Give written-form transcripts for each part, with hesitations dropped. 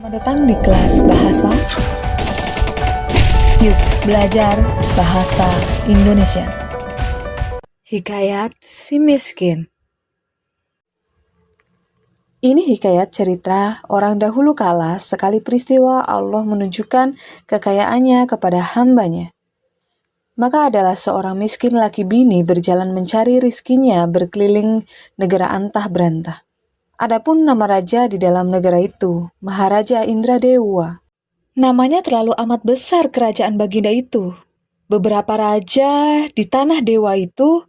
Selamat datang di kelas bahasa. Yuk belajar bahasa Indonesia. Hikayat si miskin. Ini hikayat cerita orang dahulu kala sekali peristiwa Allah menunjukkan kekayaannya kepada hambanya. Maka adalah seorang miskin laki bini berjalan mencari rizkinya berkeliling negara antah berantah. Adapun nama raja di dalam negara itu, Maharaja Indradewa. Namanya terlalu amat besar kerajaan Baginda itu. Beberapa raja di tanah dewa itu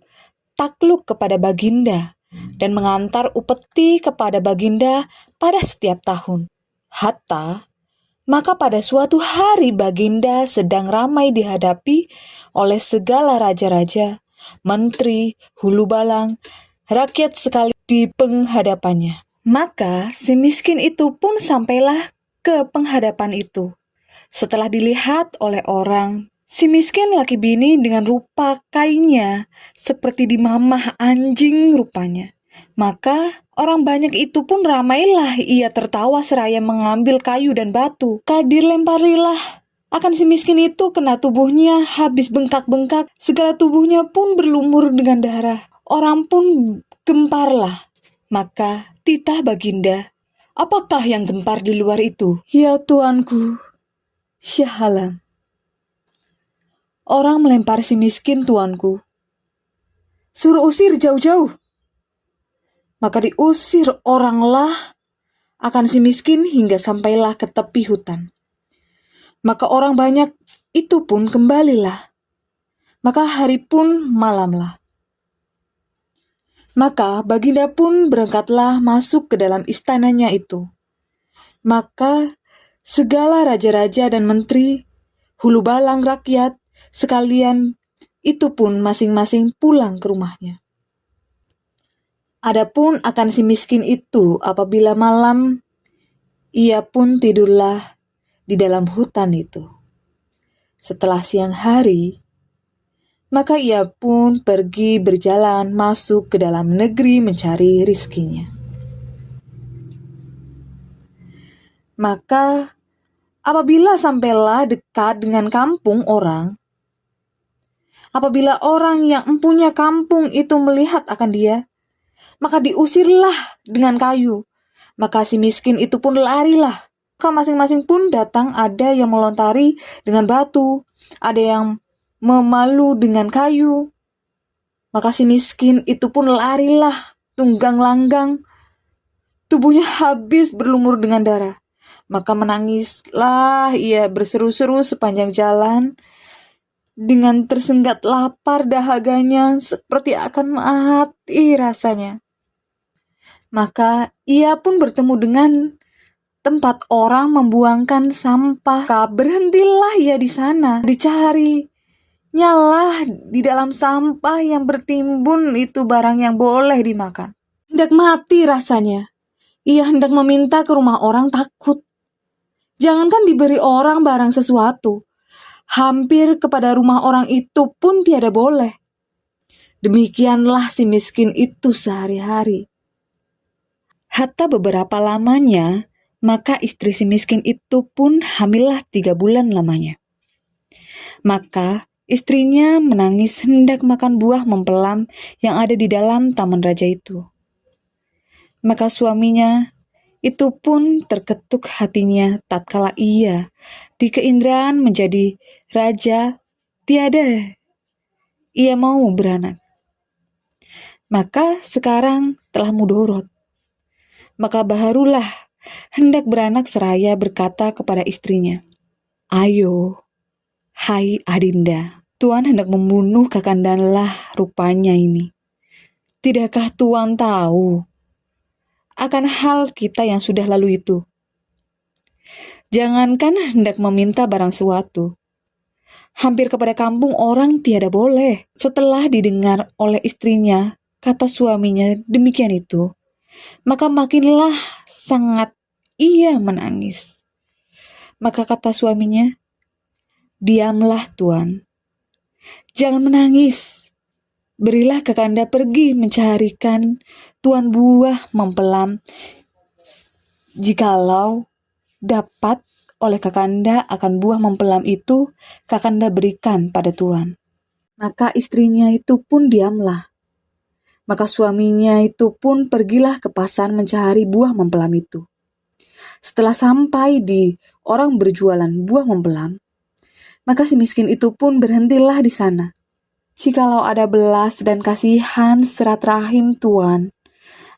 takluk kepada Baginda dan mengantar upeti kepada Baginda pada setiap tahun. Hatta, maka pada suatu hari Baginda sedang ramai dihadapi oleh segala raja-raja, menteri, hulu balang, rakyat sekali di penghadapannya. Maka si miskin itu pun sampailah ke penghadapan itu. Setelah dilihat oleh orang, si miskin laki bini dengan rupa kainnya seperti dimamah anjing rupanya. Maka orang banyak itu pun ramailah ia tertawa seraya mengambil kayu dan batu. Dilemparilah akan si miskin itu kena tubuhnya habis bengkak-bengkak. Segala tubuhnya pun berlumur dengan darah. Orang pun gemparlah. Maka titah Baginda, apakah yang gempar di luar itu? Ya tuanku, Syah Alam. Orang melempar si miskin tuanku. Suruh usir jauh-jauh. Maka diusir oranglah akan si miskin hingga sampailah ke tepi hutan. Maka orang banyak itu pun kembalilah. Maka hari pun malamlah. Maka Baginda pun berangkatlah masuk ke dalam istananya itu. Maka segala raja-raja dan menteri, hulu balang rakyat, sekalian itu pun masing-masing pulang ke rumahnya. Adapun akan si miskin itu apabila malam, ia pun tidurlah di dalam hutan itu. Setelah siang hari, maka ia pun pergi berjalan masuk ke dalam negeri mencari rizkinya. Maka apabila sampailah dekat dengan kampung orang, apabila orang yang empunya kampung itu melihat akan dia, maka diusirlah dengan kayu. Maka si miskin itu pun larilah. Maka masing-masing pun datang, ada yang melontari dengan batu, ada yang memalu dengan kayu. Maka si miskin itu pun larilah tunggang langgang. Tubuhnya habis berlumur dengan darah. Maka menangislah ia berseru-seru sepanjang jalan. Dengan tersengat lapar dahaganya seperti akan mati rasanya. Maka ia pun bertemu dengan tempat orang membuangkan sampah. Maka berhentilah ia di sana, dicari. Nyalah di dalam sampah yang bertimbun itu barang yang boleh dimakan. Hendak mati rasanya. Ia hendak meminta ke rumah orang takut. Jangankan diberi orang barang sesuatu. Hampir kepada rumah orang itu pun tiada boleh. Demikianlah si miskin itu sehari-hari. Hatta beberapa lamanya, maka istri si miskin itu pun hamillah 3 bulan lamanya. Maka istrinya menangis hendak makan buah mempelam yang ada di dalam taman raja itu. Maka suaminya itu pun terketuk hatinya tatkala ia di keindraan menjadi raja, tiada ia mau beranak. Maka sekarang telah mudorot. Maka baharulah hendak beranak seraya berkata kepada istrinya, "Ayo, hai Adinda, Tuan hendak membunuh Kakandalah rupanya ini. Tidakkah Tuan tahu akan hal kita yang sudah lalu itu? Jangankan hendak meminta barang suatu, hampir kepada kampung orang tiada boleh." Setelah didengar oleh istrinya kata suaminya demikian itu, maka makinlah sangat ia menangis. Maka kata suaminya, "Diamlah Tuan, jangan menangis. Berilah Kakanda pergi mencarikan Tuan buah mempelam. Jikalau dapat oleh kakanda akan buah mempelam itu kakanda berikan pada tuan. Maka istrinya itu pun diamlah. Maka suaminya itu pun pergilah ke pasar mencari buah mempelam itu. Setelah sampai di orang berjualan buah mempelam, maka si miskin itu pun berhentilah di sana. Jikalau ada belas dan kasihan serat rahim Tuan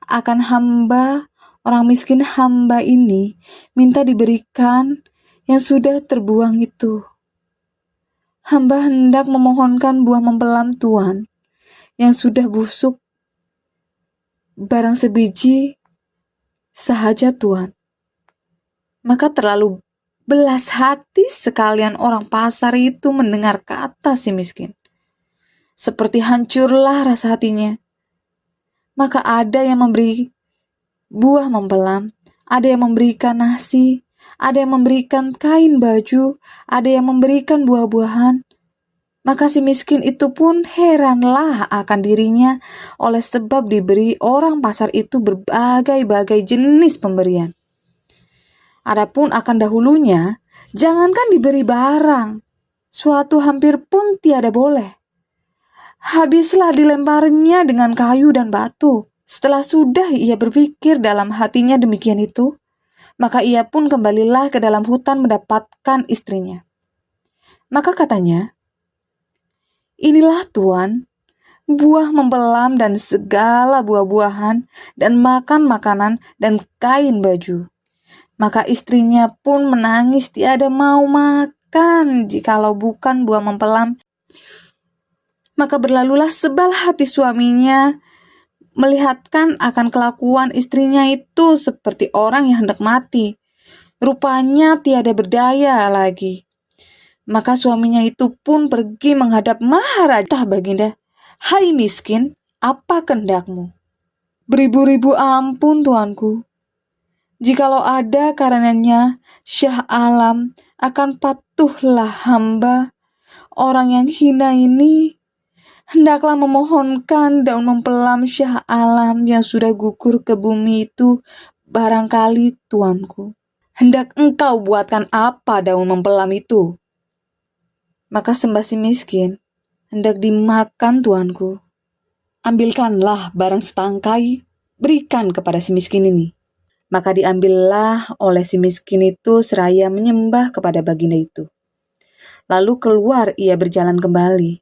akan hamba, orang miskin hamba ini minta diberikan yang sudah terbuang itu. Hamba hendak memohonkan buah mempelam Tuan yang sudah busuk, barang sebiji sahaja Tuan. Maka terlalu belas hati sekalian orang pasar itu mendengar kata si miskin. Seperti hancurlah rasa hatinya. Maka ada yang memberi buah mempelam, ada yang memberikan nasi, ada yang memberikan kain baju, ada yang memberikan buah-buahan. Maka si miskin itu pun heranlah akan dirinya oleh sebab diberi orang pasar itu berbagai-bagai jenis pemberian. Adapun akan dahulunya, jangankan diberi barang, suatu hampir pun tiada boleh. Habislah dilemparnya dengan kayu dan batu. Setelah sudah ia berpikir dalam hatinya demikian itu, maka ia pun kembalilah ke dalam hutan mendapatkan istrinya. Maka katanya, "Inilah Tuan, buah mempelam dan segala buah-buahan dan makan makanan dan kain baju." Maka istrinya pun menangis tiada mau makan jikalau bukan buah mempelam. Maka berlalulah sebal hati suaminya melihatkan akan kelakuan istrinya itu seperti orang yang hendak mati. Rupanya tiada berdaya lagi. Maka suaminya itu pun pergi menghadap Maharaja. Baginda, "Hai miskin, apa kehendakmu?" "Beribu-ribu ampun tuanku. Jikalau ada karenanya Syah Alam akan patuhlah hamba, orang yang hina ini. Hendaklah memohonkan daun mempelam Syah Alam yang sudah gugur ke bumi itu barangkali tuanku." "Hendak engkau buatkan apa daun mempelam itu?" Maka sembah si miskin, "Hendak dimakan tuanku." "Ambilkanlah barang setangkai, berikan kepada si miskin ini." Maka diambillah oleh si miskin itu seraya menyembah kepada baginda itu. Lalu keluar ia berjalan kembali.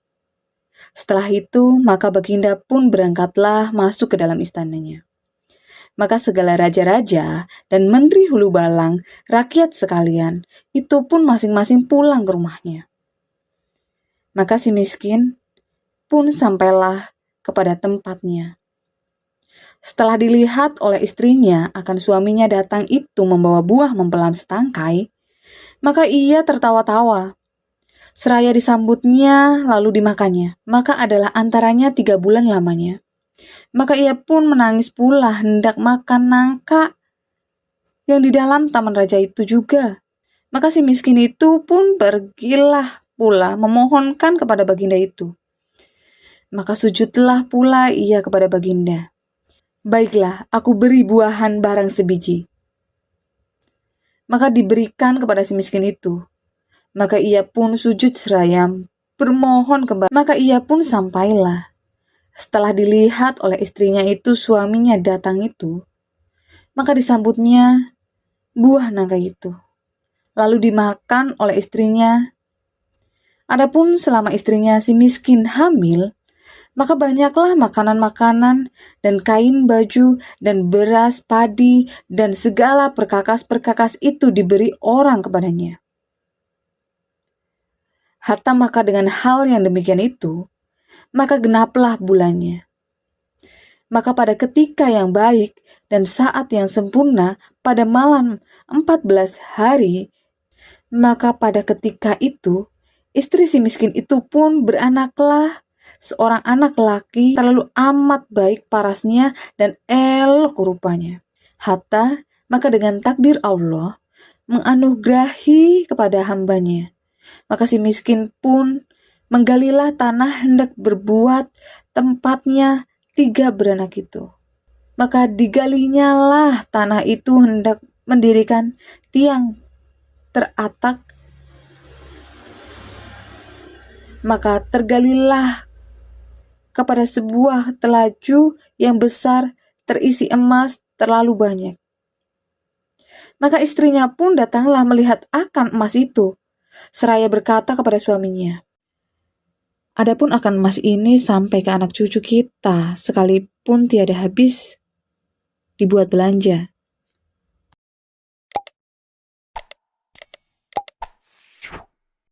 Setelah itu, maka baginda pun berangkatlah masuk ke dalam istananya. Maka segala raja-raja dan menteri hulu balang, rakyat sekalian, itu pun masing-masing pulang ke rumahnya. Maka si miskin pun sampailah kepada tempatnya. Setelah dilihat oleh istrinya akan suaminya datang itu membawa buah mempelam setangkai, maka ia tertawa-tawa. Seraya disambutnya lalu dimakannya, maka adalah antaranya 3 bulan lamanya. Maka ia pun menangis pula hendak makan nangka yang di dalam taman raja itu juga. Maka si miskin itu pun pergilah pula memohonkan kepada baginda itu. Maka sujudlah pula ia kepada baginda. "Baiklah, aku beri buahan barang sebiji." Maka diberikan kepada si miskin itu. Maka ia pun sujud seraya bermohon kembali. Maka ia pun sampailah. Setelah dilihat oleh istrinya itu suaminya datang itu, maka disambutnya buah nangka itu. Lalu dimakan oleh istrinya. Adapun selama istrinya si miskin hamil, maka banyaklah makanan-makanan dan kain baju dan beras, padi dan segala perkakas-perkakas itu diberi orang kepadanya. Hatta maka dengan hal yang demikian itu, maka genaplah bulannya. Maka pada ketika yang baik dan saat yang sempurna pada malam 14 hari, maka pada ketika itu, istri si miskin itu pun beranaklah seorang anak laki terlalu amat baik parasnya dan elok rupanya. Hatta maka dengan takdir Allah menganugerahi kepada hambanya. Maka si miskin pun menggalilah tanah hendak berbuat tempatnya 3 beranak itu. Maka digalinya lah tanah itu hendak mendirikan tiang teratak, maka tergalilah kepada sebuah telaju yang besar terisi emas terlalu banyak. Maka istrinya pun datanglah melihat akan emas itu, seraya berkata kepada suaminya, "Adapun akan emas ini sampai ke anak cucu kita, sekalipun tiada habis dibuat belanja."